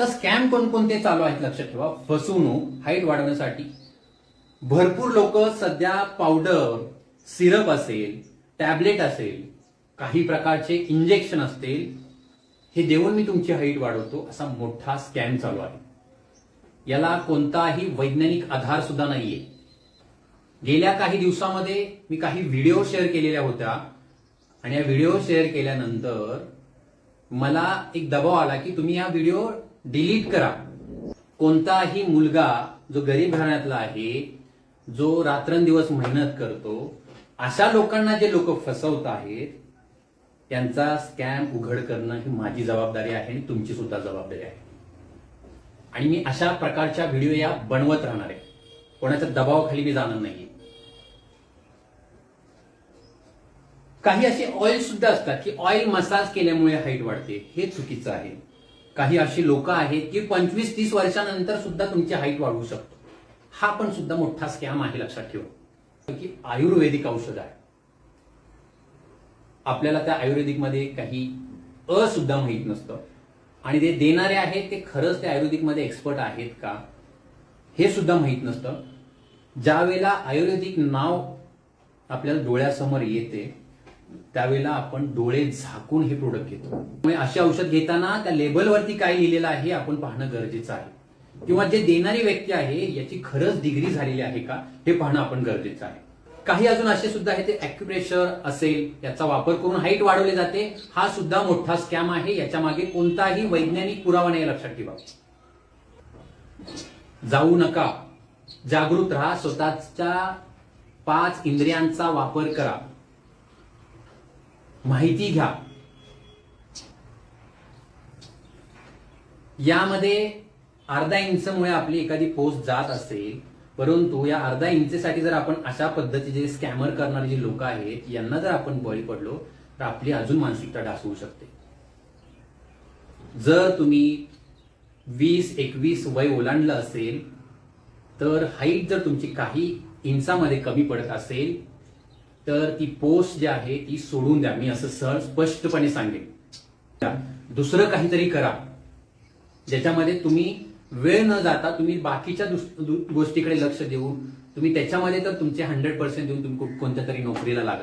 आता स्कॅम कोणकोणते चालू आहेत लक्षात ठेवा. फसवणूक, हाईट वाढवण्यासाठी भरपूर लोक सध्या पावडर, सिरप असेल, टॅबलेट असेल, काही प्रकारचे इंजेक्शन असतील, हे देऊन मी तुमची हाईट वाढवतो असा मोठा स्कॅम चालू आहे. याला कोणताही वैज्ञानिक आधार सुद्धा नाहीये. गेल्या काही दिवसामध्ये मी काही व्हिडिओ शेअर केलेल्या होत्या आणि या व्हिडिओ शेअर केल्यानंतर मला एक दबाव आला की तुम्ही हा व्हिडिओ डिलीट करा. कोणताही मुलगा जो गरीब घराण्यातला आहे, जो रात्रंदिवस मेहनत करतो, अशा लोकांना जे लोक फसवत आहेत त्यांचा स्कॅम उघड करणं ही माझी जबाबदारी आहे आणि तुमची सुद्धा जबाबदारी आहे. आणि मी अशा प्रकारच्या व्हिडिओ या बनवत राहणार आहे. कोणाच्या दबावाखाली मी जाणार नाही. काही असे ऑइल सुद्धा असतात की ऑइल मसाज केल्यामुळे हाईट वाढते, हे चुकीचं आहे. काही अशी लोक आहेत की 25-30 वर्षानंतर सुद्धा तुमची हाईट वाढवू शकतो. हा पण सुद्धा मोठा स्कॅम आहे, लक्षात ठेवा. की आयुर्वेदिक औषध आहे, आपल्याला त्या आयुर्वेदिकमध्ये काही सुद्धा माहीत नसतं आणि ते देणारे आहेत ते खरंच ते आयुर्वेदिकमध्ये एक्सपर्ट आहेत का हे सुद्धा माहीत नसतं. ज्यावेळेला आयुर्वेदिक नाव आपल्याला डोळ्यासमोर येते त्यावेळेला आपण डोळे झाकून हे प्रोडक्ट घेतो. त्यामुळे असे औषध घेताना त्या लेबलवरती काय लिहिलेलं आहे आपण पाहणं गरजेचं आहे, किंवा जे देणारी व्यक्ती आहे याची खरंच डिग्री झालेली आहे का हे पाहणं आपण गरजेचं आहे. काही अजून असे सुद्धा आहे ते ॲक्युप्रेशर असेल, याचा वापर करून हाईट वाढवली जाते. हा सुद्धा मोठा स्कॅम आहे. याच्या मागे कोणताही वैज्ञानिक पुरावा नाही, लक्षात ठेवा. जाऊ नका, जागृत राहा, स्वतःच्या 5 इंद्रियांचा वापर करा, माहिती घ्या. यामध्ये अर्धा इंचमुळे आपली एखादी पोस्ट जात असेल, परंतु या अर्धा इंचसाठी जर आपण अशा पद्धतीचे स्कॅमर करणारे जे लोक आहेत यांना जर आपण बळी पडलो तर आपली अजून मानसिकता ढासळू शकते. जर तुम्ही 20-21 वय ओलांडलं असेल तर हाईट जर तुमची काही इंचामध्ये कमी पडत असेल तर ती पोस्ट जी आहे ती सोडून द्या. मी असं सहज स्पष्टपणे सांगेन. दुसरं काहीतरी करा ज्याच्यामध्ये तुम्ही वेळ न जाता तुम्ही बाकीच्या गोष्टीकडे लक्ष देऊन तुम्ही त्याच्यामध्ये तर तुमचे 100% देऊन तुम्ही कोणत्या तरी नोकरीला लागा.